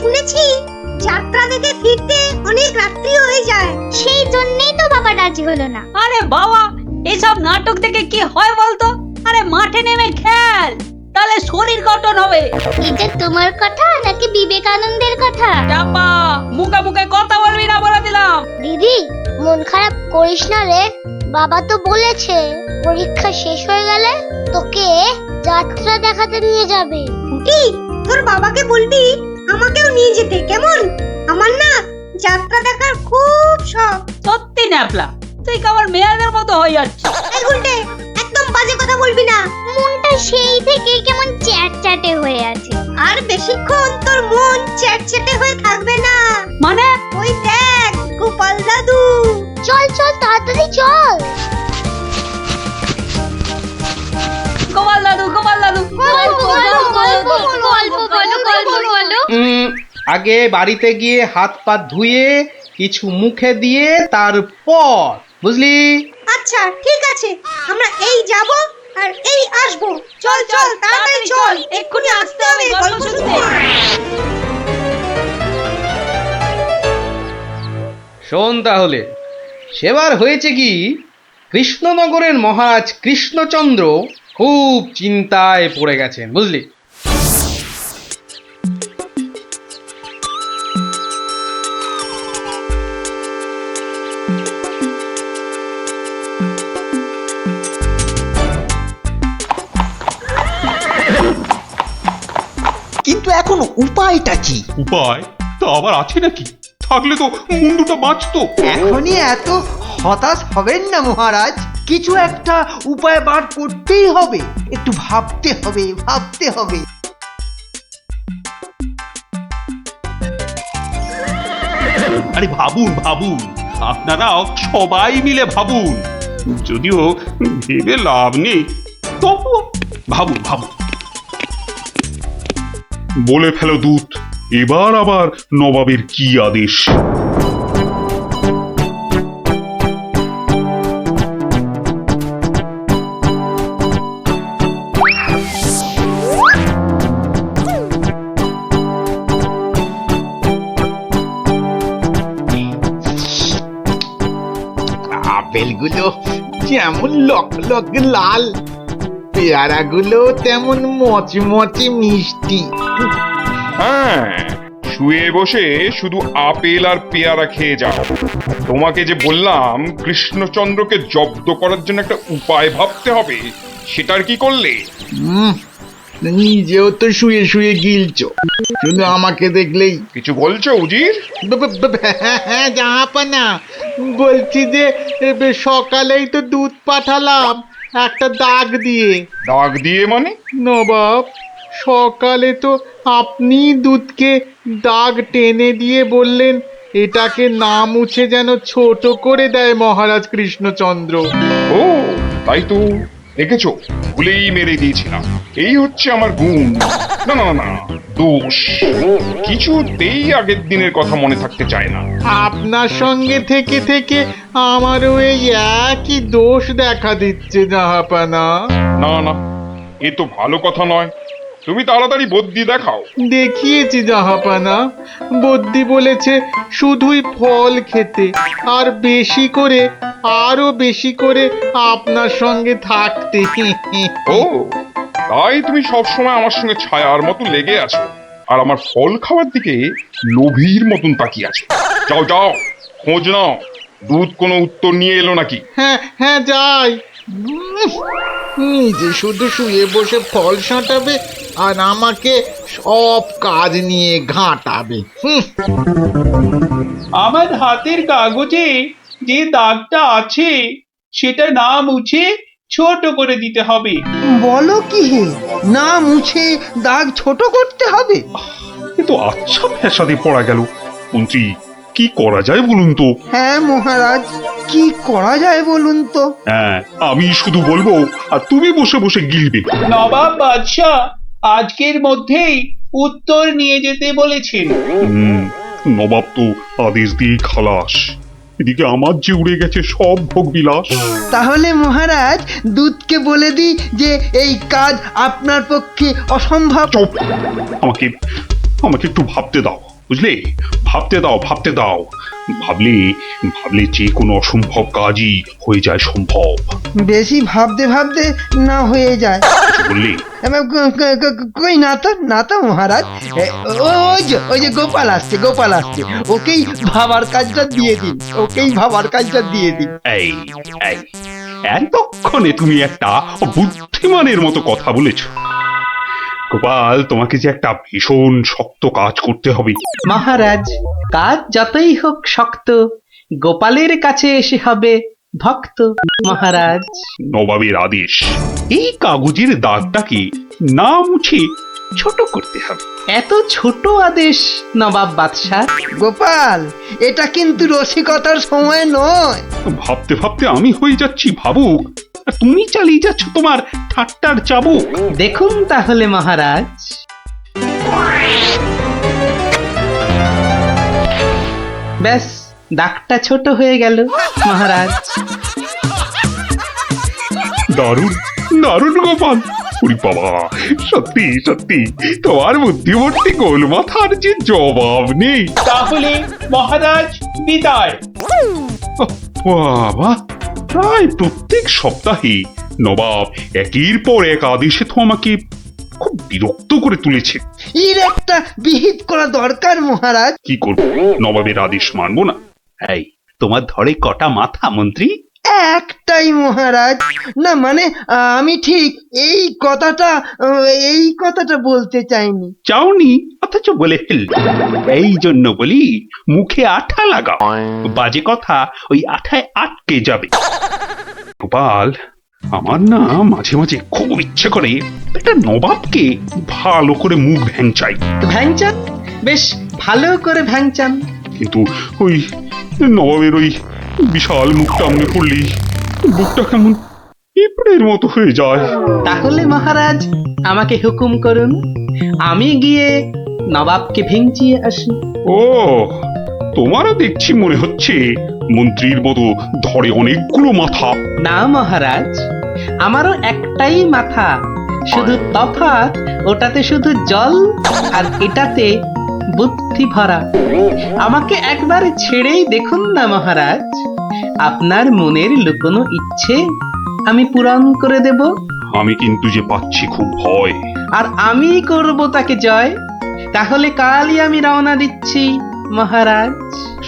শুনেছি যাত্রা দেখে ফিরতে অনেক রাত্রি হয়ে যায়। সেই জন্যই তো বাবা রাজি হলো না। আরে বাবা, এসব নাটক থেকে কি হয় বলতো? আরে মাঠে নেমে খেল, তাহলে শরীর গঠন হবে। এটা তোমার কথা নাকি বিবেকানন্দের কথা? চাপা, মুখে মুখে কথা বলবি না বলে দিলাম। দিদি, মন খারাপ করিস না রে। বাবা তো বলেছে পরীক্ষা শেষ হয়ে গেলে তোকে যাত্রা দেখাতে নিয়ে যাবে। পুটি, তোর বাবাকে বলবি আমাকেও নিয়ে যেতে, কেমন? আমার না যাত্রা দেখার খুব শখ। সত্যি ন্যাপলা, তুই কেমন মেয়েদের মতো হয়ে যাচ্ছিস। এই গুলটে, একদম বাজে কথা বলবি না। মনটা সেই থেকে কেমন চ্যাটচ্যাটে হয়ে আছে। আর বেশিক্ষণ তোর মন চ্যাটচ্যাটে হয়ে থাকবে না। মানে? ওই দেখ গোপাল দাদু। চল চল তাড়াতাড়ি চল। গোপাল দাদু, গোপাল দাদু। আগে বাড়িতে গিয়ে হাত পা ধুয়ে কিছু মুখে দিয়ে তারপর, বুঝলি? আচ্ছা ঠিক আছে, আমরা এই যাব আর এই আসবো। চল চল তাড়াতাড়ি চল, এক্ষুনি আসতে হবে গল্প শুনতে। শোন তাহলে, সেবার হয়েছে কি, কৃষ্ণনগরের মহারাজ কৃষ্ণচন্দ্র খুব চিন্তায় পড়ে গেছেন, বুঝলি? কিন্তু এখন উপায়টা কি? উপায় তা আবার আছে নাকি? থাকলে তো মুন্ডুটা বাঁচতো। এখনই এত হতাশ হবেন না মহারাজ, কিছু একটা উপায় বার করতেই হবে। একটু ভাবতে হবে, ভাবতে হবে। আরে ভাবুন ভাবুন, আপনারাও সবাই মিলে ভাবুন। যদিও ভেবে লাভ নেই, তবুও ভাবুন ভাবুন। বলে ফেলো দূত, এবার আবার নবাবের কি আদেশ? আপেলগুলো যেমন লক লক লাল, পেয়ারাগুলো তেমন মচমচে মিষ্টি। হ্যাঁ, শুয়ে বসে শুধু আপেল আর পেয়ারা খেয়ে যাও। তোমাকে যে বললাম কৃষ্ণচন্দ্রকে জব্দ করার জন্য একটা উপায় ভাবতে হবে, সেটার কি করলে? নিজেও তো শুয়ে শুয়ে গিলছো, শুধু আমাকে দেখলেই। কিছু বলছো উজির? হ্যাঁ জাহাপানা, বলছি যে সকালেই তো দুধ পাঠালাম একটা দাগ দিয়ে। দাগ দিয়ে মানে? নবাব, সকালে তো আপনি দুধকে দাগ টেনে দিয়ে বললেন এটাকে না মুছে যেন ছোট করে দেয় মহারাজ কৃষ্ণচন্দ্র। ও তাই তো, দেখেছো, ভুলেই মেরে দিয়েছিলাম। এই হচ্ছে আমার গুণ, না না না দোষ। কিছুতেই আগের দিনের কথা মনে থাকতে চায় না। আপনার সঙ্গে থেকে থেকে আমারও এই একই দোষ দেখা দিচ্ছে জাহাপানা। না না, এ তো ভালো কথা নয়। তুমি তাড়াতাড়ি বদ্যি দেখাও। দেখিয়েছি জাহাপানা, বদ্যি বলেছে শুধুই ফল খেতে আর বেশি করে, আরো বেশি করে আপনার সঙ্গে থাকতে। ও তাই তুমি সবসময় আমার সঙ্গে ছায়ার মতো লেগে আছো, আর আমার ফল খাওয়ার দিকে লোভীর মতন তাকিয়ে আছো। যাও যাও, খোঁজ নাও, দুধ কোনো উত্তর নিয়ে এলো নাকি। হ্যাঁ হ্যাঁ যাই। নিজে শুধু শুয়ে বসে ফল সাঁটাবে আর আমাকে সব কাজ নিয়ে ঘাঁটাবে। আমার হাতের কাগজে যে দাগটা আছে সেটা না মুছে ছোট করে দিতে হবে। বলো কি হে, না মুছে দাগ ছোট করতে হবে? এ তো আচ্ছা ফ্যাসাদে পড়া গেল। মন্ত্রী, কি করা যায় বলুন তো? হ্যাঁ মহারাজ, কি করা যায় বলুন তো? হ্যাঁ, আমি শুধু বলবো আর তুমি বসে বসে গিলবে। নবাব বাদশাহ আজকের মধ্যেই উত্তর নিয়ে যেতে বলেছেন। নবাব তো আদেশ দিয়ে খালাস। এদিকে আমার যে উড়ে গেছে সব ভোগ বিলাস। তাহলে মহারাজ দুধকে বলে দিই যে এই কাজ আপনার পক্ষে অসম্ভব। চুপ! আমাকে আমাকে একটু ভাবতে দাও। বুঝলে? ভাবতে দাও, ভাবতে দাও। ভাবলে ভাবলে যে কোনো অসম্ভব কাজই হয়ে যায় সম্ভব। বেশি ভাবতে ভাবতে না হয়ে যায়। কিছু বললে? কই না তো মহারাজ। ওই যে গোপাল আসছে, গোপাল আসছে। ওকেই ভাবার কাজটা দিয়ে দিন, ওকেই ভাবার কাজটা দিয়ে দিন। এই এই এতক্ষণে তুমি একটা বুদ্ধিমানের মতো কথা বলেছ। গোপাল, তোমাকে যে একটা ভীষণ শক্ত কাজ করতে হবে। মহারাজ, কাজ যতই হোক শক্ত, গোপালের কাছে এসে হবে ভক্ত। মহারাজ, নবাবের আদেশ, এই কাগজের দাগটাকে না মুছে ছোট করতে হবে। এত ছোট আদেশ নবাব বাদশাহ? গোপাল, এটা কিন্তু রসিকতার সময় নয়। ভাবতে ভাবতে আমি হয়ে যাচ্ছি ভাবুক, আর তুমি চালিয়ে যাচ্ছ তোমার ঠাট্টার চাবুক। দেখুন তাহলে মহারাজ। ব্যাস, দাগটা ছোট হয়ে গেল মহারাজ। দারুণ দারুণ গোপাল। ওরে বাবা, সত্যি সত্যি তোমার বুদ্ধিমত্তি গোল মাথার যে জবাব নেই। তাহলে মহারাজ বিদায়। বাবা, প্রায় প্রত্যেক সপ্তাহে নবাব একের পর এক আদেশে তো আমাকে খুব বিরক্ত করে তুলেছে। এর একটা বিহিত করা দরকার মহারাজ। কি করবো, নবাবের আদেশ মানবো না? এই, তোমার ধরে কটা মাথা মন্ত্রী? একটাই মহারাজ। না মানে আমি ঠিক এই কথাটা বলতে চাইনি। চাওনি অথচ বলে ফেলল। এই জন্য বলি, মুখে আঠা লাগাও, বাজে কথা ওই আঠায় আটকে যাবে। গোপাল, আমার না মাঝে মাঝে খুব ইচ্ছে করে একটা নবাবকে ভালো করে মুখ ভ্যাংচাই। ভ্যাংচান, বেশ ভালো করে ভ্যাংচান। কিন্তু ওই নবাবের ওই বিশাল মুখটা আমনে পড়লেই বুকটা কেমন পিঁপড়ের মতো হয়ে যায়। তাহলে মহারাজ আমাকে হুকুম করুন, আমি গিয়ে নবাবকে ভেঙচিয়ে আসি। ও, তোমারও দেখছি মনে হচ্ছে মন্ত্রীর মতো ধরে অনেকগুলো মাথা। না মহারাজ, আমারও একটাই মাথা, শুধু তফাৎ ওটাতে শুধু জল আর এটাতে বুদ্ধি ভরা। আমাকে একবার ছেড়েই দেখুন না মহারাজ, আপনার মনের লুকোনো ইচ্ছে আমি পূরণ করে দেব। আমি কিন্তু যে পাচ্ছি খুব ভয়। আর আমি করব তাকে জয়। তাহলে কালই আমি রওনা দিচ্ছি মহারাজ।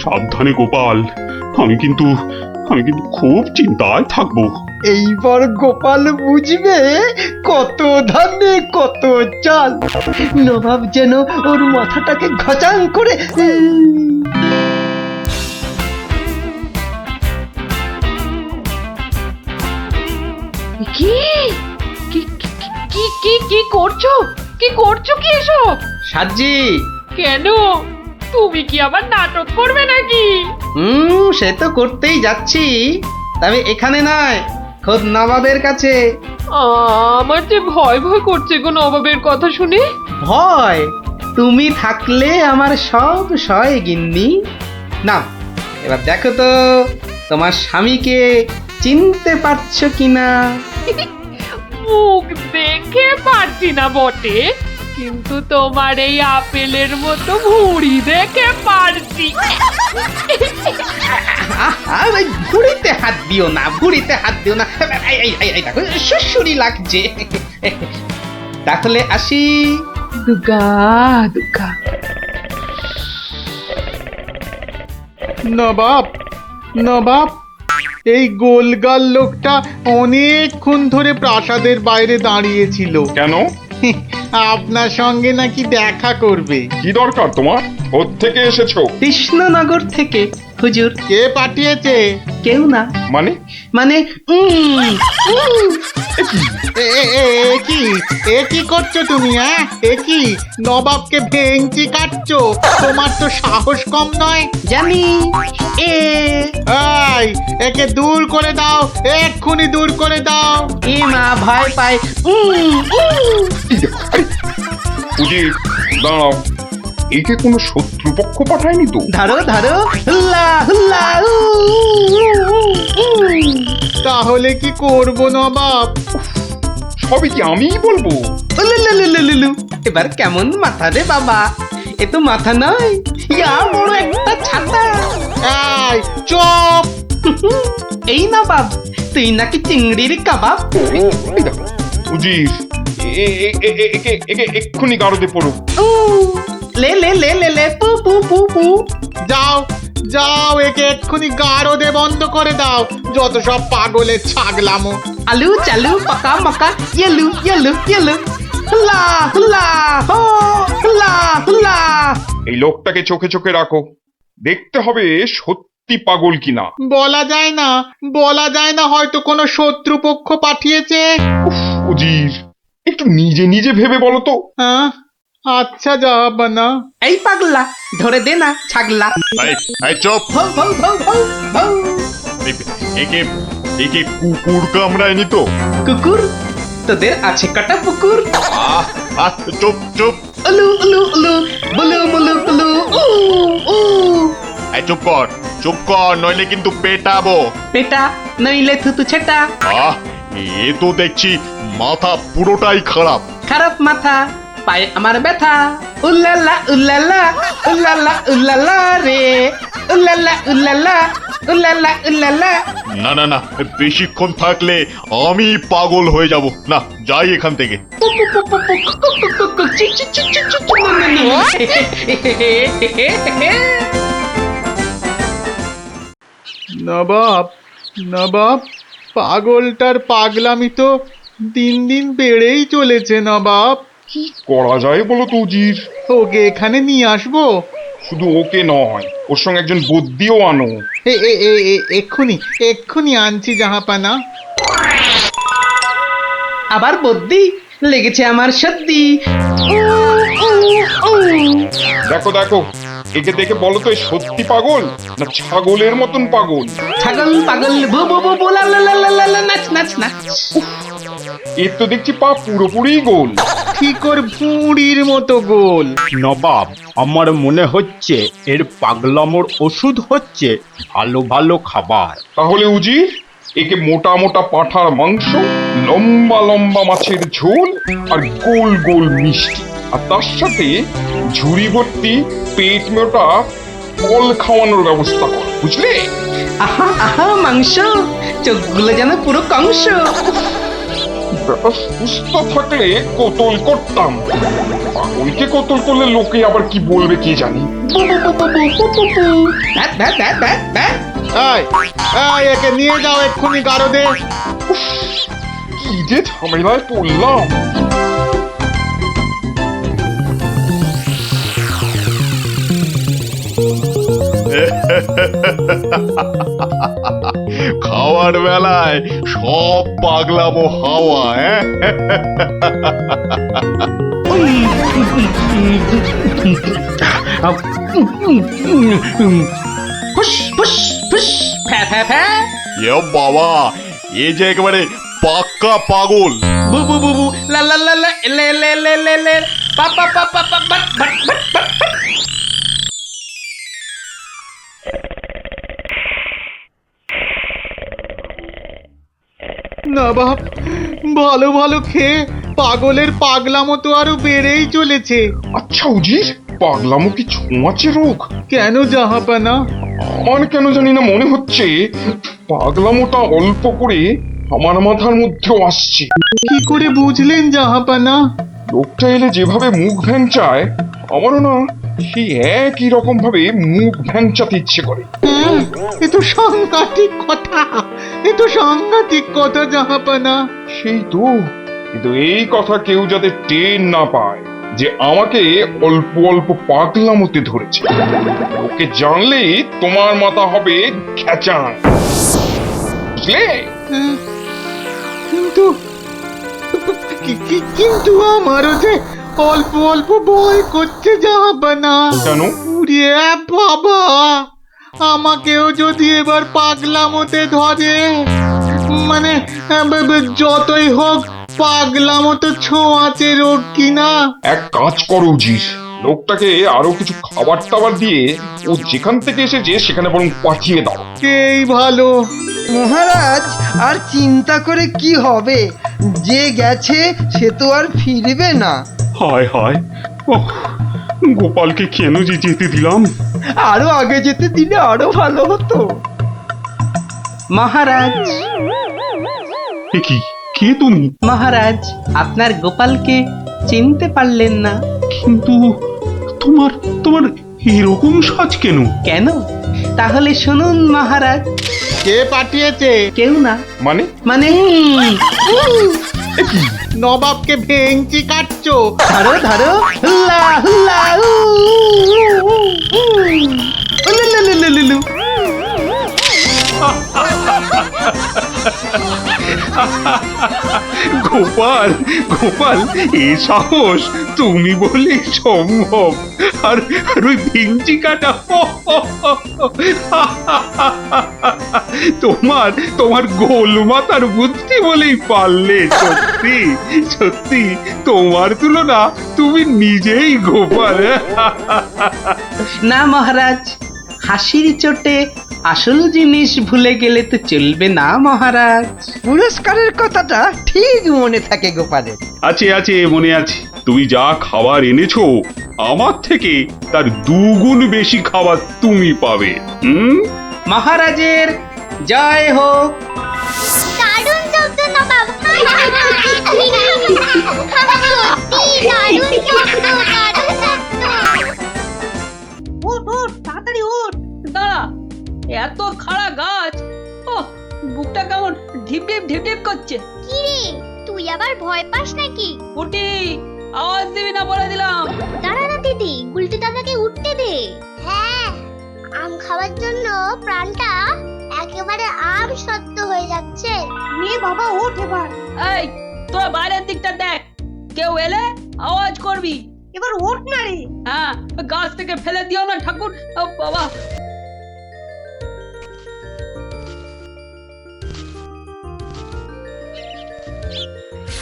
সাবধানে গোপাল, আমি কিন্তু খুব চিন্তায় থাকবো। এইবার গোপাল বুঝবে কত ধানে কত চাল। নবাব যেন ওর মাথাটাকে ঘচাং করে কি কি কি কি কি করছো? কি করছো কি এসব? সাজি, কেন? তুমি কি আবার নাটক করবে নাকি? সে তো করতেই যাচ্ছি, তবে এখানে নয়, খোদ নবাবের কাছে। আমার যে ভয় ভয় করছে গো নবাবের কথা শুনে। ভয়? তুমি থাকলে আমার সব সয় গিন্নি। না, এবার দেখো তো তোমার স্বামীকে চিনতে পারছো কিনা। মুখ দেখে পারছি না বটে, কিন্তু তোমার এই আপেলের মতো ভুঁড়ি দেখে পারছি। ভুড়িতে হাত দিও না, ভুড়িতে হাত দিও না। এই দেখো, সুসুরি লাগছে। তাহলে আসি। দুগা দুগা। নবাব, নবাব, এই গোলগাল লোকটা অনেকক্ষণ ধরে প্রাসাদের বাইরে দাঁড়িয়েছিল। কেন? আপনার সঙ্গে নাকি দেখা করবে। কি দরকার তোমার? কোত্থেকে এসেছো? কৃষ্ণনগর থেকে হুজুর। কে পাঠিয়েছে? কেউ না। মানে? মানে এ কি করছো তুমি? হ্যাঁ, এ কি নবাবকে ভেঙচি কাটছো? তোমার তো সাহস কম নয়। জানি। একে দূর করে দাও, এক্ষুনি দূর করে দাও। এ মা, ভয় পায়। উজির, দাঁড়াও, একে কোনো শত্রুপক্ষ পাঠায়নি তো? ধরো ধরো, হুল্লা হুল্লা। তাহলে কি করব নবাব? সবই কি আমিই বলবো? এবার কেমন মাথা রে বাবা, এ তো মাথা নয়, ইয়া বড় একটা ছাতা। এই চুপ! এই না বাপ, তুই নাকি চিংড়ির কাবাব। এই দেখো উজির, একে এক্ষুনি গারদে পড়ুক। লে লে লে লে লে পু পু পু পু। যাও যাও, একে এক্ষুনি গারদে বন্ধ করে দাও, যত সব পাগলের ছাগলামো। আলু চালু পাকা মাকা ইয়েলু ইয়েলু ইয়েলু, হুলা হুলা হো, হুলা হুলা। এই লোকটাকে চোখে চোখে রাখো, দেখতে হবে সত্যি পাগল কিনা। বলা যায় না, বলা যায় না, হয়তো কোনো শত্রুপক্ষ পাঠিয়েছে। উফ, উজির একটু নিজে নিজে ভেবে বলো তো। হ্যাঁ, আচ্ছা জাহাপানা। এই পাগলা, ধরে দে না ছাগলা। চুপ! ভৌ ভৌ ভৌ ভৌ ভৌ। একে একে কুকুর কামড়ায়নি তো? কুকুর? তোদের আছে কাটা পুকুর। চুপ চুপ! উলু উলু উলু, বুলু বুলু বুলু, উ উ। চুপ কর, নইলে কিন্তু পেটাবো। পেটা নইলে থুতু ছেটা। এ তো দেখছি মাথা পুরোটাই খারাপ। খারাপ মাথা, পায়ে আমার ব্যথা। উল্লালা উল্লালা উল্লালা উল্লালা রে, উল্লালা উল্লালা উল্লালা উল্লালা। না না না, বেশিক্ষণ থাকলে আমি পাগল হয়ে যাব। না, যাই এখান থেকে। নবাব, নবাব, পাগলটার পাগলামি তো দিন দিন বেড়েই চলেছে নবাব। কি করা যায় বলো তো উজির? ওকে এখানে নিয়ে আসবো? শুধু ওকে নয়, ওর সঙ্গে একজন বদ্যিও আনো। এক্ষুনি এক্ষুনি আনছি জাহাপানা। আবার বদ্যি লেগেছে আমার সর্দি। দেখো দেখো, একে দেখে বলো তো, এ সত্যি পাগল না ছাগলের মতন পাগল? ছাগল পাগল বু বু বু বু লা লা লা লা লা লা, নাচ নাচ নাচ। এর তো দেখছি পা পুরোপুরি গোল। ঠিক ওর ভুঁড়ির মতো গোল। নবাব, আমার মনে হচ্ছে এর পাগলামোর ওষুধ হচ্ছে ভালো ভালো খাবার। তাহলে উজির, একে মোটা মোটা পাঁঠার মাংস, লম্বা লম্বা মাছের ঝোল আর গোল গোল মিষ্টি, আর তার সাথে ঝুড়ি ভর্তি পেট মোটা ফল খাওয়ানোর ব্যবস্থা কর, বুঝলে? আহা আহা মাংস, চোখগুলো যেন পুরো কংস। ব্যাটা সুস্থ থাকলে কতল করতাম, পাগলকে কতল করলে লোকে আবার কি বলবে কে জানি। একে নিয়ে যাও এক্ষুনি গারদে। কি যে ঝামেলায় পড়লাম। খাওয়ার বেলায় সব পাগলামো হাওয়া। ফুস ফুস ফুস, ফ্যা ফ্যা ফ্যা। বাবা, এ যে একেবারে পাক্কা পাগল। বু বু বু বু লা লা লা লা, লে লে লে লে লে, পা পা পা পা পা, বাট বাট বাট বাট। নবাব, ভালো ভালো খেয়ে পাগলের পাগলামো তো আরো বেড়েই চলেছে। আচ্ছা উজির, পাগলামো কি ছোঁয়াচে রোগ? কেন জাহাপানা? আমার কেন জানি না মনে হচ্ছে পাগলামোটা অল্প করে আমার মাথার মধ্যেও আসছে। কি করে বুঝলেন জাহাপানা? লোকটা এলে যেভাবে মুখ ভ্যাংচায়, আমারও না সেই একই রকম ভাবে মুখ ভ্যাংচাতে ইচ্ছে করে। হ্যাঁ, এ তো সাংঘাতিক কথা, এ তো সাংঘাতিক কথা জাহাপানা। সেই তো, কিন্তু এই কথা কেউ যাতে টের না পায় যে আমাকে অল্প অল্প পাগলামোতে ধরেছে। ওকে জানলেই তোমার মাথা হবে খেচান, বুঝলে? হ্যাঁ, কিন্তু কিন্তু আমারও যে অল্প অল্প ভয় করছে জাহাপানা। কেন? উড়িয়ে বাবা, আমাকেও যদি এবার পাগলামোতে ধরে, মানে যতই হোক পাগলামো তো ছোঁয়াচে রোগ কিনা। এক কাজ করো উজির, লোকটাকে আরো কিছু খাবার টাবার দিয়ে ও যেখান থেকে এসেছে সেখানে বরং পাঠিয়ে দাও। এই ভালো। মহারাজ, আর চিন্তা করে কি হবে? যে গেছে সে তো আর ফিরবে না। হায় হায় ওহ, গোপালকে কেন যে যেতে দিলাম? আরো আগে যেতে দিলে আরো ভালো হতো। মহারাজ, এ কি, কে তুমি? মহারাজ, আপনার গোপালকে চিনতে পারলেন না? কিন্তু তোমার তোমার এরকম সাজ কেন? কেন? তাহলে শুনুন মহারাজ। কে পাঠিয়েছে? কেউ না। মানে? মানে নবাবকে ভেঙচি কাটছো? ধরো ধরো, হুল্লা হুল্লা, উ, উ, উ, উ, উ। উলুলুলুলুলু। গোপাল, গোপাল, এ সাহস তুমি বলে সম্ভব? আর আর ওই ভিঞ্চি কাটা, তোমার তোমার গোল মাথার বুদ্ধি বলেই পারলে। সত্যি সত্যি তোমার তুলনা তুমি নিজেই গোপাল। না মহারাজ, হাসির চোটে আসল জিনিস ভুলে গেলে তো চলবে না মহারাজ। পুরস্কারের কথাটা ঠিক মনে থাকে গোপালের। আছে আছে, মনে আছে। তুমি যা খাবার এনেছো আমার থেকে তার 2 গুণ বেশি খাবার তুমি পাবে। মহারাজের জয় হোক। দারুণ শব্দ নবাব। সত্যি দারুণ শব্দ, দারুণ শব্দ। ওঠ ওঠ, তাড়াতাড়ি ওঠ। দাঁড়া, এত খাড়া গাছ, ও বুকটা কেমন ঢিপ ঢিপ ঢিপ ঢিপ করছে। কি রে, তুই আবার ভয় পাস নাকি? উঠি, আওয়াজ দিবি না বলে দিলাম। দাঁড়া না দিদি, গুলটি দাদাকে উঠতে দে। হ্যাঁ, আম খাওয়ার জন্য প্রাণটা একেবারে আম সত্য হয়ে যাচ্ছে। নে বাবা, ওঠ এবার। এই, তোরা বাইরের দিকটা দেখ, কেউ এলে আওয়াজ করবি। এবার ওঠ না রে। হ্যাঁ, গাছ থেকে ফেলে দিও না ঠাকুর। ও বাবা,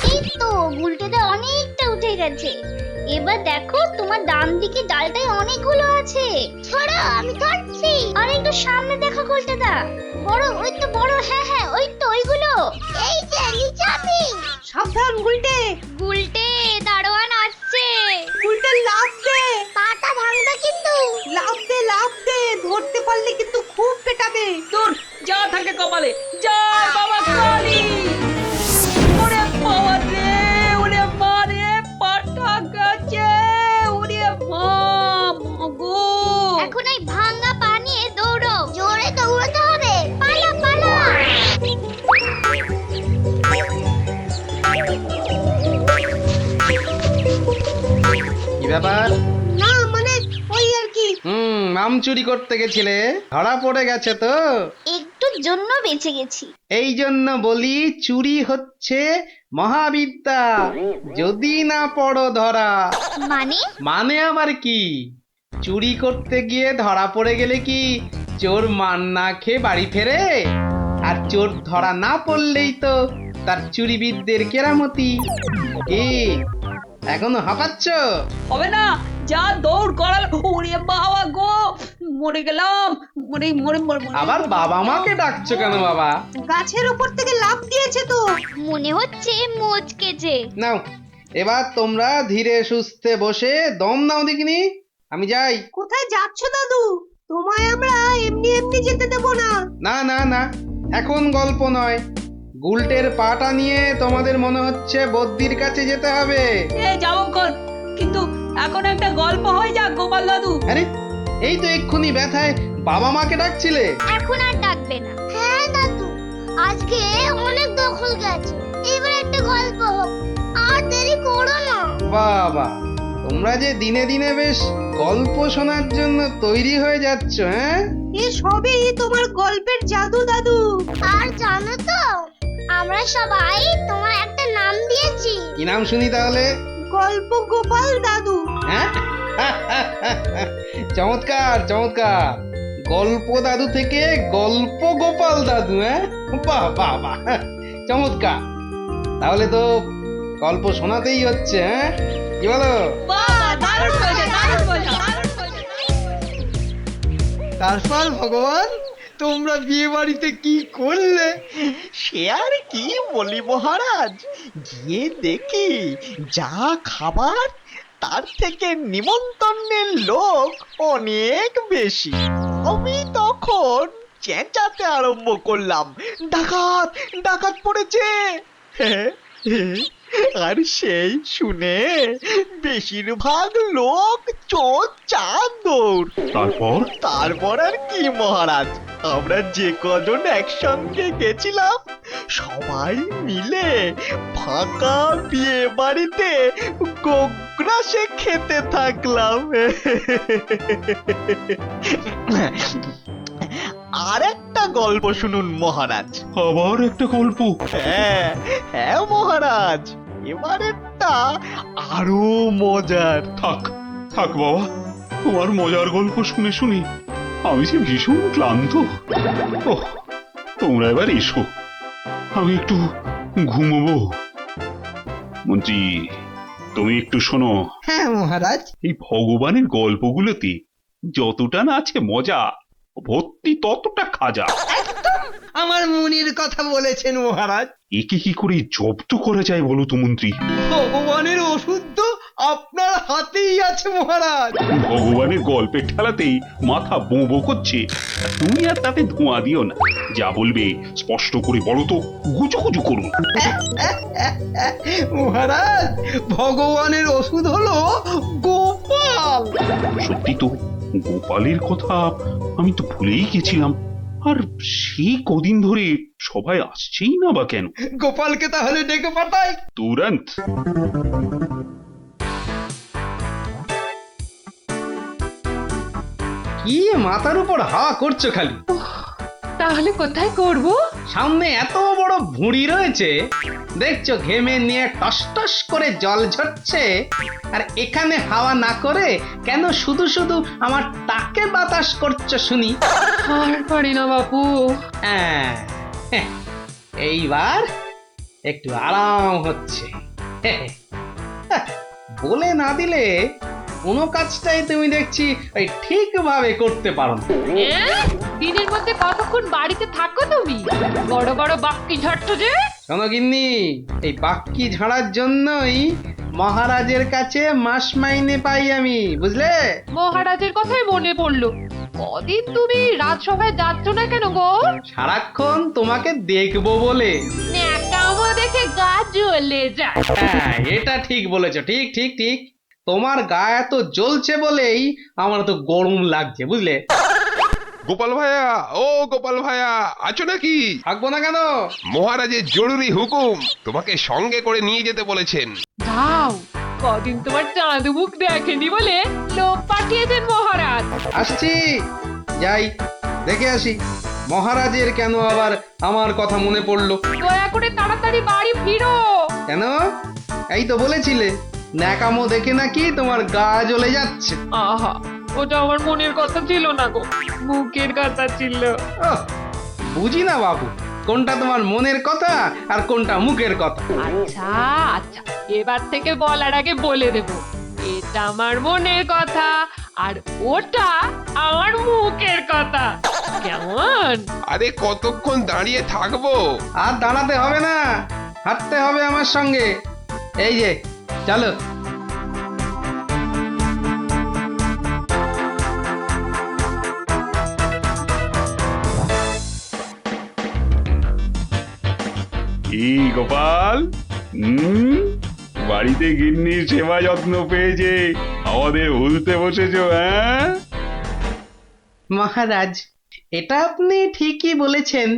এই তো গুলটিতে অনেকটা উঠে গেছে। এবার দেখো, তোমার ডান দিকে ডালটায় অনেকগুলো আছে। ছড়া, আমি ধরছি। আর একটু সামনে দেখো গুলটিদা, বড়, ওই তো বড়। হ্যাঁ হ্যাঁ, ওই তো ওইগুলো। এই যে নিচে আমি। সাবধান গুলটে। গুলটে, দারোয়ান আসছে। গুলটে লাফ দে। পাটা ভাঙবে কিন্তু। লাফ দে লাফ দে, ধরতে পারলে কিন্তু খুব পেটাবে। দূর, যা থাকে কপালে। জয় বাবা কালী। ওরে বাবা রে, ওরে মা রে, পাটা গেছে। ওরে মা, মাগো। এখন এই ভাঙা পা নিয়ে দৌড়ো। জোরে দৌড়াতে হবে। পালা পালা। কি ব্যাপার? না মানে ওই আর কি। আম চুরি করতে গেছিলে, ধরা পড়ে গেছে তো? একটুর জন্য বেঁচে গেছি। এই জন্য বলি, চুরি হচ্ছে মহাবিদ্যা, যদি না পড়ো ধরা। মানে? মানে আবার কি? চুরি করতে গিয়ে ধরা পড়ে গেলে কি চোর মান না খেয়ে বাড়ি ফেরে? আর চোর ধরা না পড়লেই তো তার চুরিবিদদের কেরামতি। কি এখনো হাঁপাচ্ছ? হবে না, যা দৌড় করাল। ওরে বাবা গো, মরে গেলাম। মরে মরে মরে মরে। আবার বাবা মাকে ডাকছো কেন বাবা? গাছের উপর থেকে লাফ দিয়েছে তো। মনে হচ্ছে মোচকেছে। নাও, এবার তোমরা ধীরে সুস্থে বসে দম নাও দেখিনি। আমি যাই। কোথায় যাচ্ছ দাদু? তোমায় আমরা এমনি এমনি যেতে দেব না। না না না, এখন গল্প নয়। গুলটের পাটা নিয়ে তোমাদের মনে হচ্ছে বদ্যির কাছে যেতে হবে। এ যাবক্ষণ, কিন্তু এখন একটা গল্প হয়ে যাক গোপাল দাদু। আরে, এই তো এক্ষুনি ব্যথায় বাবা মাকে ডাকছিলে। এখন আর ডাকবে না। হ্যাঁ দাদু, আজকে অনেক দখল গেছে। এবার একটা গল্প হোক, আর দেরি করো না। বাবা, তোমরা যে দিনে দিনে বেশ গল্প শোনার জন্য তৈরি হয়ে যাচ্ছ। হ্যাঁ, এ সবই তোমার গল্পের জাদু দাদু। আর জানো তো, আমরা সবাই তোমার একটা নাম দিয়েছি। কি নাম শুনি তাহলে? গল্প গোপাল দাদু। হ্যাঁ, চমৎকার চমৎকার। গল্প দাদু থেকে গল্প গোপাল দাদু। হ্যাঁ, বাহ বাহ বাহ, চমৎকার। তাহলে তো গল্প শোনাতেই হচ্ছে। হ্যাঁ, কি বলো? বাহ, দারুণ হয়েছে, দারুণ হয়েছে, দারুণ হয়েছে। তারপর ভগবান, তোমরা বিয়ে বাড়িতে কি করলে? সে আর কি বলি মহারাজ, গিয়ে দেখি যা খাবার তার থেকে নিমন্ত্রণের লোক অনেক বেশি। আমি তখন চেঁচাতে আরম্ভ করলাম, ডাকাত ডাকাত পড়েছে। আর সেই শুনে বেশিরভাগ লোক চোর চাঁদৌড়। তারপর আর কি মহারাজ, আমরা যে কজন একসঙ্গে গেছিলাম সবাই মিলে ফাঁকা বিয়ে বাড়িতে গোগ্রাসে খেতে থাকলাম। আর একটা গল্প শুনুন মহারাজ। আবার একটা গল্প? হ্যাঁ হ্যাঁ মহারাজ, এবারেরটা আরো মজার। থাক থাক বাবা, তোমার মজার গল্প শুনে শুনে আমি যে ভীষণ ক্লান্ত। ওহ, তোমরা এবার এসো, আমি একটু ঘুমোবো। মন্ত্রী, তুমি একটু শোনো। হ্যাঁ মহারাজ। এই ভগবানের গল্পগুলোতে যতটা না আছে মজা, ভর্তি ততটা খাজা। আমার মনের কথা বলেছেন মহারাজ। একে কি করে জব্দ করা যায় বলো তো মন্ত্রী? ভগবানের ওষুধ তো আপনার হাতেই আছে মহারাজ। ভগবানের গল্পের ঠেলাতেই মাথা বোঁ করছে, তুমি আর তাতে ধোঁয়া দিও না। যা বলবে স্পষ্ট করে বলো তো, গুজুগুজু করুন। মহারাজ, ভগবানের ওষুধ হলো গোপাল। সত্যি তো, গোপালের কথা আমি তো ভুলেই গেছিলাম। আর সেই কদিন ধরে সবাই আসছেই না বা কেন? গোপালকে তাহলে ডেকে পাঠাই তুরন্ত। কি মাথার উপর হাওয়া করছো খালি? তাহলে কোথায় করব? সামনে এত বড় ভুঁড়ি রয়েছে, দেখছো ঘেমে নিয়ে টস টস করে জল ঝরছে, আর এখানে হাওয়া না করে কেন শুধু শুধু আমার টাকে বাতাস করছো শুনি? আর পারি না বাপু। হ্যাঁ, এইবার একটু আরাম হচ্ছে। বলে না দিলে কোনো কাজটাই তুমি দেখছি ওই ঠিকভাবে করতে পারো না। দিনের মধ্যে কতক্ষণ বাড়িতে থাকো তুমি? বড় বড় বাক্কি ঝাড়ছো যে। শোনো গিন্নি, এই বাক্কি ঝাড়ার জন্যই মহারাজের কাছে মাস মাইনে পাই আমি, বুঝলে? মহারাজের কথাই মনে পড়লো, কদিন তুমি রাজসভায় যাচ্ছ না কেন গো? সারাক্ষণ তোমাকে দেখবো বলে। ন্যাকামো দেখে গা জ্বলে যায়। হ্যাঁ, এটা ঠিক বলেছো, ঠিক ঠিক ঠিক। তোমার গা এত জ্বলছে বলেই আমার তো গরম লাগছে, বুঝলে? গোপাল ভাইয়া, ও গোপাল ভাইয়া, আছো নাকি? থাকবো না কেন? মহারাজের জরুরি হুকুম, তোমাকে সঙ্গে করে নিয়ে যেতে বলেছেন। যাও, কদিন তোমার চাঁদ মুখ দেখেনি বলে লোক পাঠিয়েছেন মহারাজ। আসছি, যাই দেখে আসি মহারাজের কেন আবার আমার কথা মনে পড়লো। দয়া করে তাড়াতাড়ি বাড়ি ফিরো। কেন? এই তো বলেছিলে ন্যাকামো দেখে নাকি তোমার গা জ্বলে যাচ্ছে। আহা, ওটা আমার মনের কথা ছিল না গো, মুখের কথা ছিল। বুঝি না বাবু, কোনটা তোমার মনের কথা আর কোনটা মুখের কথা। আচ্ছা আচ্ছা, এবার থেকে বলার আগে বলে দেব, এটা আমার মনের কথা আর ওটা আমার মুখের কথা। কেমন? আরে কতক্ষণ দাঁড়িয়ে থাকবো? আর দাঁড়াতে হবে না, হাঁটতে হবে আমার সঙ্গে। এই যে চলো। কি গোপাল, বাড়িতে গিন্নির সেবা যত্ন পেয়েছে, আমাদের ভুলতে বসেছো? হ্যাঁ মহারাজ, এটা আপনি ঠিকই বলেছেন।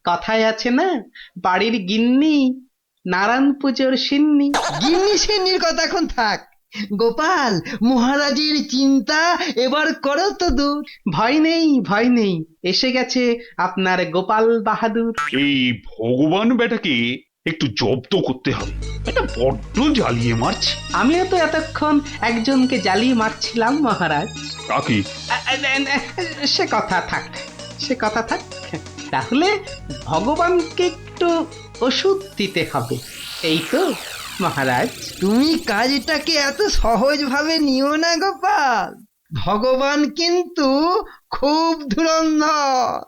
কথায় আছে না, বাড়ির গিন্নি নারায়ণ পুজোর সিন্নি। গিন্নি সিন্নির কথা এখন থাক। গোপাল, মহারাজের চিন্তা এবার করো তো দূর। ভয় নেই, ভয় নেই, এসে গেছে আপনার গোপাল বাহাদুর। এই ভগবান বেটাকে একটু জব্দ করতে হবে, এটা বড্ড জ্বালিয়ে মারছে। আমিও তো এতক্ষণ একজনকে জ্বালিয়ে মারছিলাম মহারাজ। কাকে? সে কথা থাক, সে কথা থাক। তাহলে ভগবানকে একটু ওষুধ দিতে হবে, এই তো মহারাজ। তুমি কাজটাকে এত সহজ ভাবে নিও না গোপাল, ভগবান কিন্তু খুব ধুরন্ধর।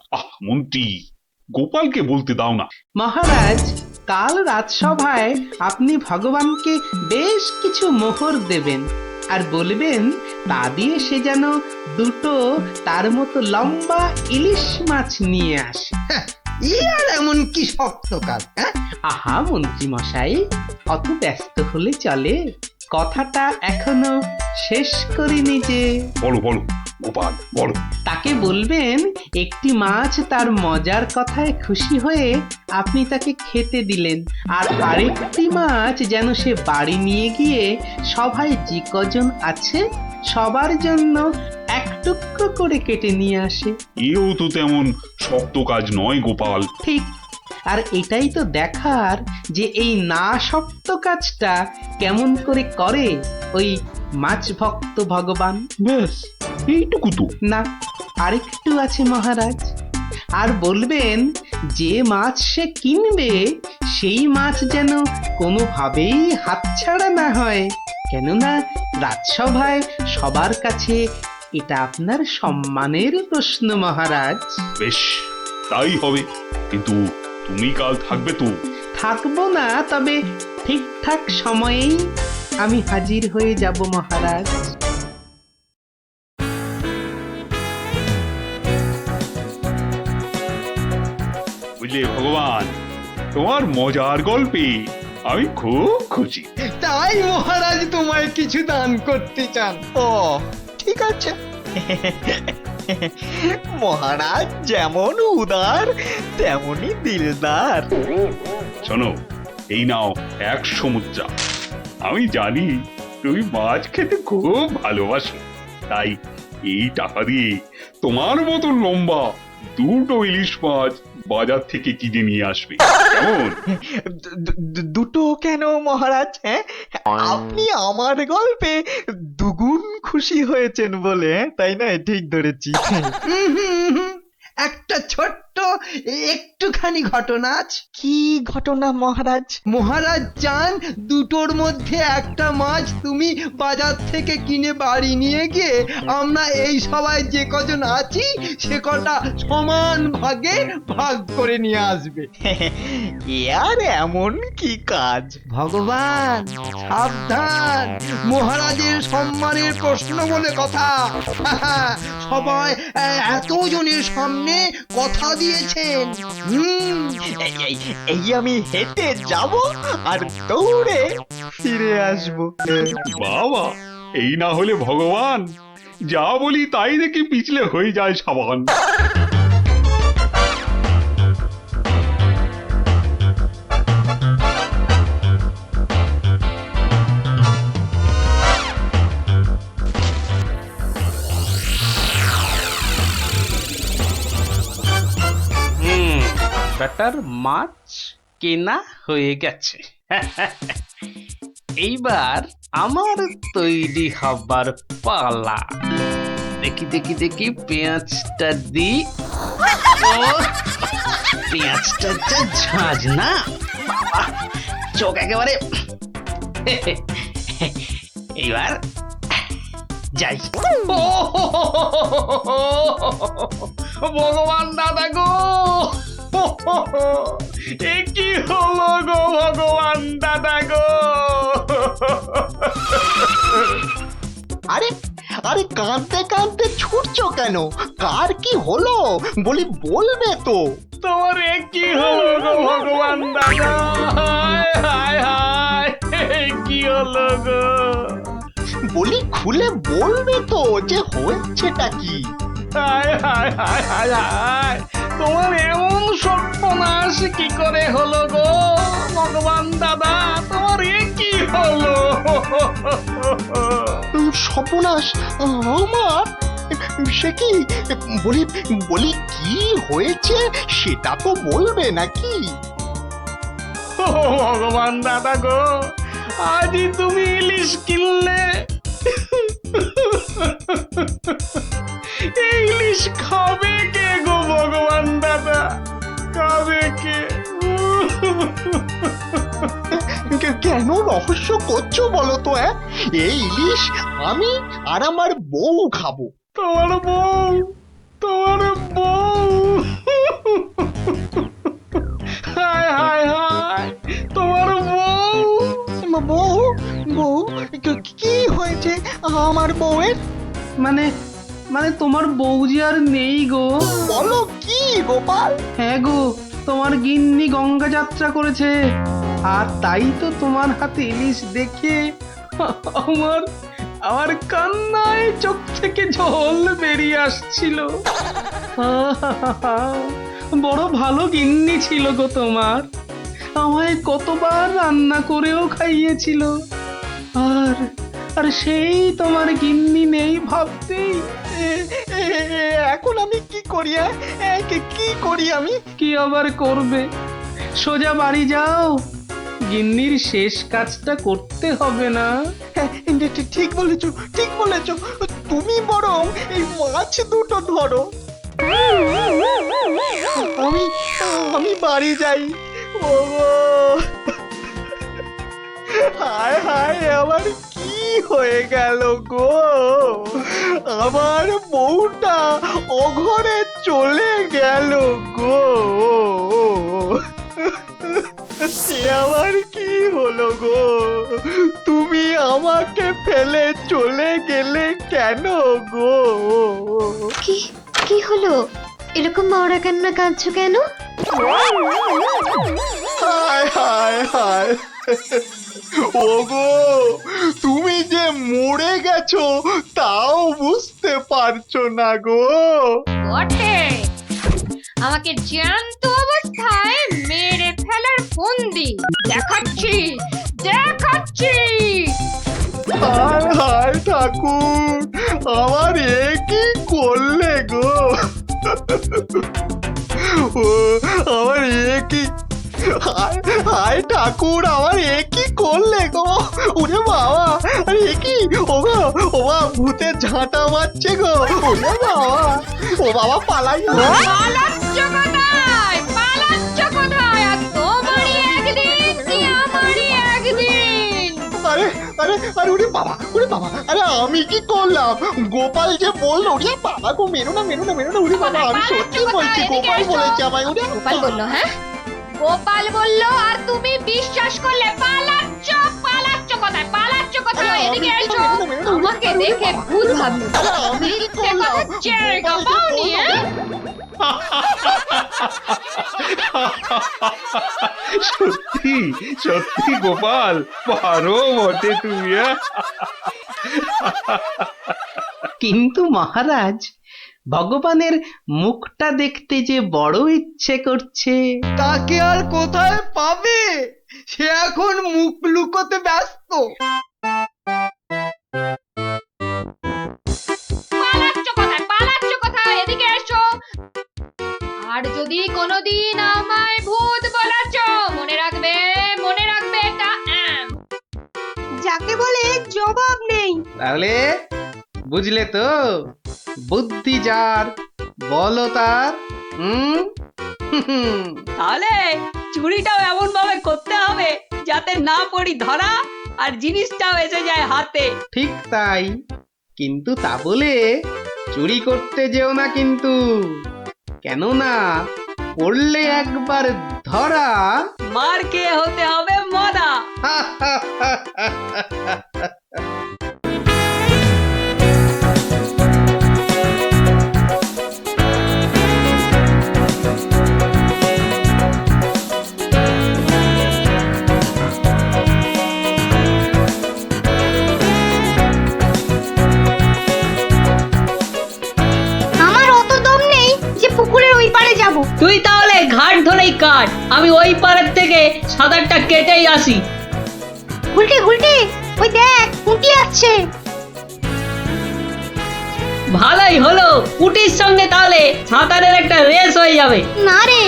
মন্ত্রী, গোপালকে বলতে দাও না। মহারাজ, কাল রাজসভায় আপনি ভগবানকে বেশ কিছু মোহর দেবেন, আর বলবেন তা দিয়ে সে যেন দুটো তার মতো লম্বা ইলিশ মাছ নিয়ে আসে। ই আর এমন কি শক্ত কাজ, হ্যাঁ? আহা মন্ত্রী মশাই, অত ব্যস্ত হলে চলে? কথাটা এখনো শেষ করিনি যে। বলো বলো গোপাল বলো। তাকে বলবেন একটি মাছ তার মজার কথায় খুশি হয়ে আপনি তাকে খেতে দিলেন, আর আরেকটি মাছ যেন সে বাড়ি নিয়ে গিয়ে সবাই যে কজন আছে সবার জন্য এক টুকরো করে কেটে নিয়ে আসে। এও তো তেমন শক্ত কাজ নয় গোপাল। ঠিক, আর এটাই তো দেখার যে এই না শক্ত কাজটা কেমন করে করে ওই মাছ ভক্ত ভগবান। ব্যাস এইটুকু তো? না, আরেকটু আছে মহারাজ। আর বলবেন যে মাছ সে কিনবে সেই মাছ যেন কোনোভাবেই হাতছাড়া না হয়, কেননা রাজসভায় সবার কাছে এটা আপনার সম্মানের প্রশ্ন মহারাজ। বেশ তাই হবে, কিন্তু তুমি কাল থাকবে তো? থাকবো না, তবে ঠিকঠাক সময়েই আমি হাজির হয়ে যাব মহারাজ। বুঝলে ভগবান, তোমার মজার গল্পে আমি খুব খুশি। তাই মহারাজ তোমায় কিছু দান করতে চান? ও ঠিক আছে। মহারাজ যেমন উদার তেমনি দিলদার। শোনো, এই নাও 100 মুদ্রা। আমি জানি তুমি মাছ খেতে খুব ভালোবাসো, তাই এই টাকা দিয়ে তোমার মতো লম্বা দুটো ইলিশ মাছ বাজার থেকে কিনে নিয়ে আসবে, কেমন? দুটো কেন মহারাজ? হ্যাঁ, আপনি আমার গল্পে দুগুণ খুশি হয়েছেন বলে, তাই না? ঠিক ধরেছি। একটা ছোট্ট একটুখানি ঘটনা আছে। কি ঘটনা মহারাজ? মহারাজ চান দুটোর মধ্যে একটা মাছ তুমি বাজার থেকে কিনে বাড়ি নিয়ে গিয়ে আমরা এই সবাই যে কজন আছি সে কটা সমান ভাগে ভাগ করে নিয়ে আসবে। আর এমন কি কাজ? ভগবান সাবধান, মহারাজের সম্মানের প্রশ্ন বলে কথা। সবাই এতজনের সামনে কথা দিয়েছেন। এই আমি হেঁটে যাব আর দৌড়ে ফিরে আসবো। বাবা, এই না হলে ভগবান, যা বলি তাই দেখি পিছলে হয়ে যায় সাবান। ব্যাটার মাছ কেনা হয়ে গেছে। এইবার আমার তৈরি হবার পালা। দেখি দেখি দেখি পেঁয়াজটা দি। পেঁয়াজটা যা ঝাঁজ না, বাবা, চোখ একেবারে। এইবার যাই। ভগবান দাদা গো, এ কি হলো গো ভগবান দাদা গো? আরে আরে কাঁদতে কাঁদতে ছুটছো কেন? কার কি হলো বলি বলবে তো? তোমার এ কি হলো গো ভগবান দাদা? হায় হায় হায়, কি হলো গো? বলি খুলে বলবে তো যে হয়েছেটা কি? হায় হায় হায় হায় হায়, তোমার এমন সর্বনাশ কি করে হলো গো ভগবান দাদা? তোমার এ কি হলো? সর্বনাশ আমার? সে কি? বলি বলি কি হয়েছে সেটা তো বলবে নাকি? ও ভগবান দাদা গো, আজই তুমি ইলিশ কিনলে। এই ইলিশ খাবে কে গো ভগবান দাদা? খাবে কে? কেন রহস্য করছো বলো তো? এই ইলিশ আমি আর আমার বউ খাবো। তোমার বউ? তোমার বউ? হায় হায় হায়, তোমার বউ? বউ? বউ? কি হয়েছে আমার বউয়ের? মানে মানে তোমার বউ যে আর নেই গো। বলো কি গোপাল? হ্যাঁ গো, তোমার গিন্নি গঙ্গা যাত্রা করেছে, আর তাই তো তোমার হাতে ইলিশ দেখে আমার আমার কান্নায় চোখ থেকে জল বেরিয়ে আসছিল। বড় ভালো গিন্নি ছিল গো তোমার, আমায় কতবার রান্না করেও খাইয়েছিল। আর আর সেই তোমার গিন্নি নেই ভাবতেই এখন আমি কি করি? কি করি আমি? কি আবার করবে, সোজা বাড়ি যাও, গিন্নির শেষ কাজটা করতে হবে না? ঠিক বলেছো, ঠিক বলেছো। তুমি বরং এই মাছ দুটো ধরো, আমি বাড়ি যাই। ওগো, হায় হায়, আমার কি হয়ে গেল গো? আমার বউটা অঘরে চলে গেল গো। সে আমার কি হলো গো? তুমি আমাকে ফেলে চলে গেলে কেন গো? কি হলো? এরকম মরা কান্না কাঁদছো কেন? হায় হায় হায়, ওগো, তুমি যে মরে গেছো তাও বুঝতে পারছো না গো। বটে, আমাকে জ্যান্ত অবস্থায় মেরে ফেলার ফন্দি দেখাচ্ছি দেখাচ্ছি। হায় হায় ঠাকুর, আমার এ কি করলে গো? ও আমার এ কি, হায় ঠাকুর, আমার এ কি করলে গো? ওরে বাবা, আরে এ কি? ও বাবা, ভূতের ঝাঁটা মারছে গো। ওরে বাবা, ও বাবা, পালাই। পালাচ্ছ কোথায়? পালাচ্ছ কোথায়? আর তোমারই একদিন কি আমারই একদিন? আরে আরে আরে, ওরে বাবা, ওরে বাবা, আরে আমি কি করলাম? গোপাল যে বললো, ওরে বাবা গো, মেরো না মেরো না মেরো না, ওরে বাবা, আমি সত্যি বলছি, গোপাল বলেছে আমায়। ওরে গোপাল বললো? হ্যাঁ, গোপাল বললো আর তুমি বিশ্বাস করলে? পালাচ্ছ পালাচ্ছ কোথায়? পালাচ্ছ কোথায়? এদিকে এসো, আমাকে দেখে ভূত ভাবলো। মিথ্যে কথা জায়গা পাওনি? সত্যি সত্যি গোপাল, পারো বটে তুমি। কিন্তু মহারাজ, ভগবানের মুখটা দেখতে যে বড় ইচ্ছে করছে। তাকে আর কোথায় পাবে? সে এখন মুখ লুকোতে ব্যস্ত। পালাচ্ছ কোথায়? পালাচ্ছ কোথায়? এদিকে এসো। আর যদি কোনোদিন আমায় ভূত বলেছ, মনে রাখবে, মনে রাখবে এটা। যাকে বলে জবাব নেই। তাহলে বুঝলে তো, বুদ্ধি যার বলো তার। তাহলে চুরিটাও এমন ভাবে করতে হবে যাতে না পড়ি ধরা আর জিনিসটাও এসে যায় হাতে। ঠিক তাই, কিন্তু তা বলে চুরি করতে যেও না কিন্তু, কেননা পড়লে একবার ধরা, মার খেয়ে হতে হবে মরা। আমার অত দম নেই যে পুকুরের ওই পারে যাব। তুই তাহলে ঘাট ধরেই কাট, আমি ওই পারের থেকে সাঁতারটা কেটেই আসি। গুলটে গুলটে, ওই দেখ পুঁটি আসছে। ভালোই হলো, পুটির সঙ্গে তাহলে সাঁতারের একটা রেস হয়ে যাবে। না রে,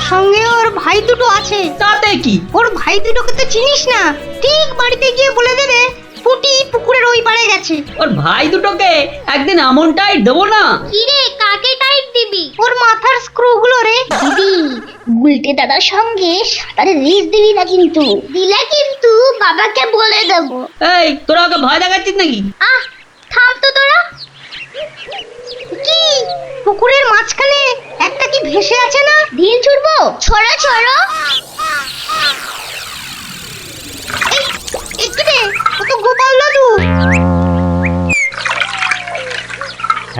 সঙ্গে ওর ভাই দুটো আছে। তাতে কি? ওর ভাই দুটোকে তো চিনিস না, ঠিক বাড়িতে গিয়ে বলে দেবে পুঁটি পুকুরের ওই পারে গেছে। ওর ভাই দুটোকে একদিন এমন টাইট দেবো না। কি রে, কাকে টাইট দিবি? ওর মাথার স্ক্রু গুলো রে। দিদি, গুলটে দাদার সঙ্গে সাঁতারে রেস দিবি না কিন্তু। দিলে কিন্তু বাবাকে বলে দেবো। এই, তোরা ওকে ভয় দেখাচ্ছিস নাকি? আহ, থাম তো তোরা। কি পুকুরের মাঝখানে একটা কি ভেসে আছে না? ঢিল ছুড়বো? ছড়ো ছড়ো। একটু রে, ও তো গোপাল দাদু।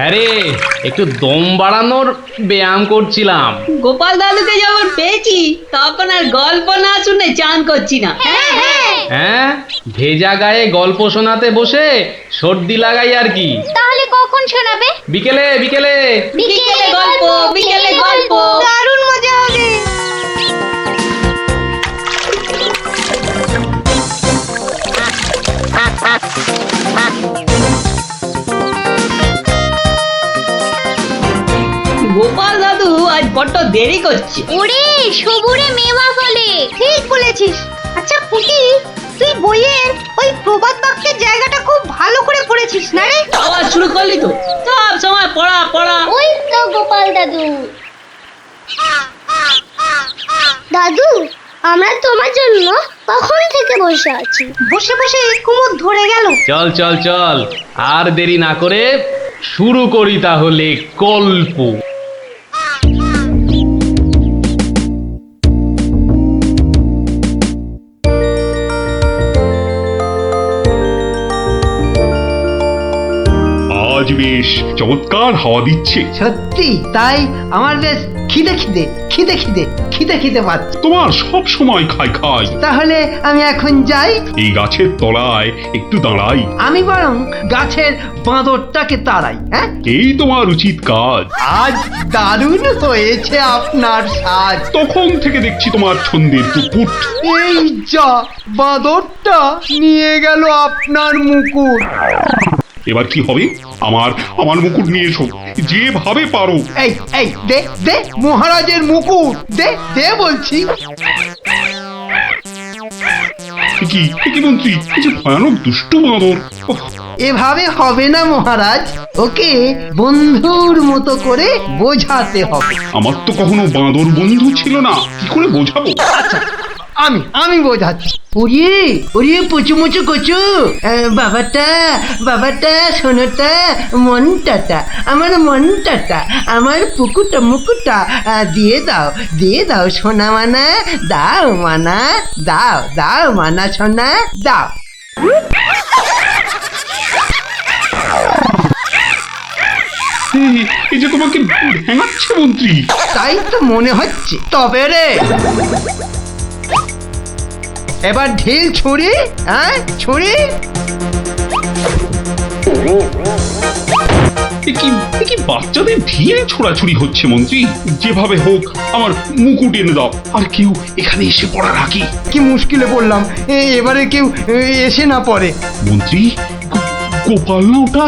হ্যাঁ রে, একটু দম বাড়ানোর ব্যায়াম করছিলাম। গোপাল দাদুকে যখন পেয়েছি তখন আর গল্প না শুনে চান করছি না। হ্যাঁ, ভেজা গায়ে গল্প শোনাতে বসে সর্দি লাগাই আর কি। তাহলে কখন শোনাবে? বিকেলে বিকেলে। বিকেলে গল্প, বিকেলে গল্প। দারুণ মজা হবে। গোপাল দাদু আজ বড্ড দেরি করছে। ওরে সবুরে মেওয়া ফলে। ঠিক বলেছিস। আচ্ছা পুটি, তুই বইয়ের ওই প্রবাদ বাক্যের জায়গাটা খুব ভালো করে পড়েছিস না রে? আবার শুরু করলি তো, সব সময় পড়া পড়া। ওই তো গোপাল দাদু। দাদু, আমরা তোমার জন্য কখন থেকে বসে আছি। বসে বসে কুমোদ ধরে গেল। চল চল চল, আর দেরি না করে শুরু করি তাহলে গল্প। আজ বেশ চমৎকার হাওয়া দিচ্ছে। সত্যি তাই আমার বেশ খিদে খিদে খিদে খিদে খিদে খিদে পাচ্ছে। তোমার সব সময় খাই খাই। তাহলে আমি এখন যাই। এই গাছের তলায় একটু দাঁড়াই। আমি বরং গাছের বাঁদরটাকে তাড়াই। হ্যাঁ, এই তোমার উচিত কাজ। আজ দারুণ হয়েছে আপনার সাজ। তখন থেকে দেখছি তোমার ছন্দের টুকুট। এই যা, বাঁদরটা নিয়ে গেল আপনার মুকুট। এবার কি হবে? আমার আমার মুকুট নিয়ে এসো, যেভাবে পারো। এই এই দে দে মহারাজের মুকুট, দে দে বলছি। কি কি মন্ত্রী, এই যে ভয়ানক দুষ্ট বাঁদর। ওহ, এভাবে হবে না মহারাজ, ওকে বন্ধুর মতো করে বোঝাতে হবে। আমার তো কখনো বাঁদর বন্ধু ছিল না, কি করে বোঝাবো? আচ্ছা, আমি বোঝাচ্ছি। ওরে ওরে পুচু মুচু কচু, বাবাটা বাবাটা সোনাটা মনটাটা, আমার মনটাটা, আমার পুকুটা মুকুটা দিয়ে দাও সোনা মানা, দাও মানা, দাও দাও মানা সোনা দাও। এই যে তোমাকে ভেঙাচ্ছে মন্ত্রী। তাই তো মনে হচ্ছে। তবে রে, এবার ঢিল ছুরি, হ্যাঁ ছুরি। এ কি বাচ্চাদের ঢিল ছোড়াছুড়ি হচ্ছে মন্ত্রী? যেভাবে হোক আমার মুকুট এনে দাও, আর কেউ এখানে এসে পড়ার আগে। কি মুশকিলে পড়লাম, এবারে কেউ এসে না পড়ে। মন্ত্রী, গোপাল না ওটা?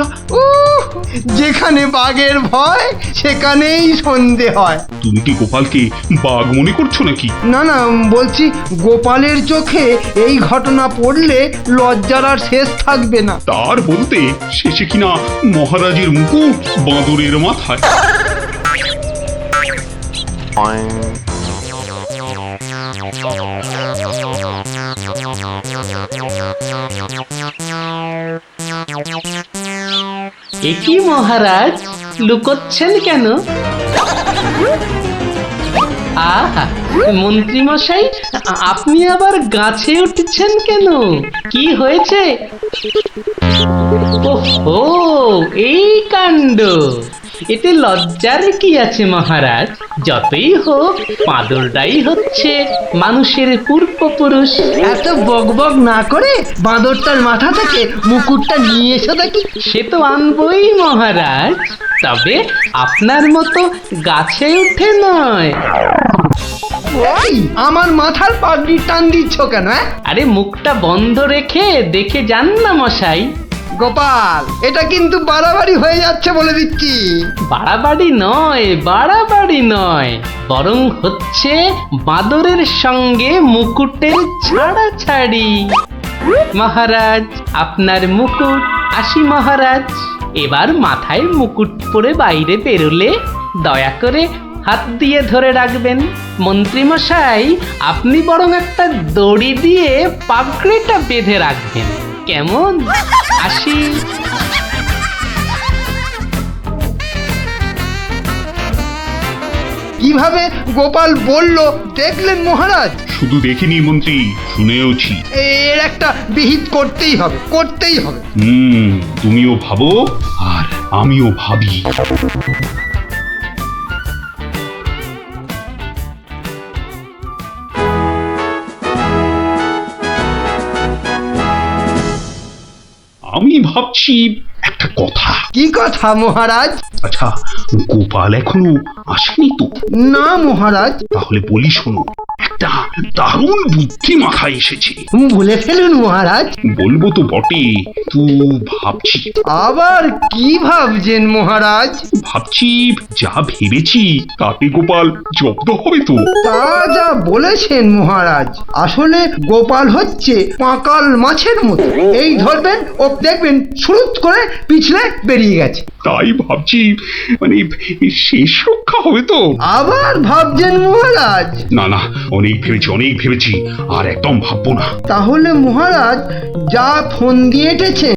যেখানে বাঘের ভয় সেখানেই সন্ধে হয়। তুমি কি গোপালকে বাঘ মনে করছো নাকি? না না, বলছি গোপালের চোখে এই ঘটনা পড়লে লজ্জার আর শেষ থাকবে না। তার বলতে শেষে কিনা মহারাজের মুকুট বাঁদরের মাথায়। একই মহারাজ, লুকোচ্ছেন কেন? আহা, মন্ত্রী মশাই, আপনি আবার গাছে উঠছেন কেন? কি হয়েছে? ওহো, এই কাণ্ড। এতে লজ্জার কি আছে মহারাজ? যতই হোক বাঁদরটাই হচ্ছে মানুষের পূর্বপুরুষ। এত বকবক না করে বাঁদরটার মাথা থেকে মুকুটটা নিয়ে এসো দেখি। সে তো আনবই মহারাজ, তবে আপনার মতো গাছে উঠে নয়। ওই আমার মাথার পাগড়ি টান দিচ্ছ কেন? আরে মুখটা বন্ধ রেখে দেখে যান না মশাই। গোপাল, এটা কিন্তু বাড়াবাড়ি হয়ে যাচ্ছে বলে দিচ্ছি। বাড়াবাড়ি নয়, বরং হচ্ছে বাঁদরের সঙ্গে মুকুটের ছাড়াছাড়ি। মহারাজ, আপনার মুকুট। আসি মহারাজ, এবার মাথায় মুকুট পরে বাইরে বেরোলে দয়া করে হাত দিয়ে ধরে রাখবেন। মন্ত্রী মশাই, আপনি বরং একটা দড়ি দিয়ে পাগড়িটা বেঁধে রাখবেন, কেমন? আসি। কিভাবে গোপাল বলল দেখলেন মহারাজ? শুধু দেখিনি মন্ত্রী, শুনেওছি। এর একটা বিহিত করতেই হবে। তুমিও ভাবো আর আমিও ভাবি। আমি ভাবছি একটা কথা। কি কথা মহারাজ? আচ্ছা, গোপাল এখনো আসেনি তো? না মহারাজ। তাহলে বলি শোনো, একটা দারুণ বুদ্ধি মাথায় এসেছে। বলে ফেলুন মহারাজ। বলবো তো বটে, তো ভাবছি। আবার কি ভাবছেন মহারাজ? ভাবছি যা ভেবেছি তাতে গোপাল জব্দ হবে তো? তা যা বলেছেন মহারাজ, আসলে গোপাল হচ্ছে পাকাল মাছের মতো। এই ধরবেন ও দেখবেন সুরুত করে পিছলে বেরিয়ে গেছে। তাই ভাবছি, মানে শেষ রক্ষা হবে তো? আবার ভাবছেন মহারাজ? না না, অনেক ভেবেছি আর একদম ভাববো না। তাহলে মহারাজ যা ফোন দিয়ে এঁটেছেন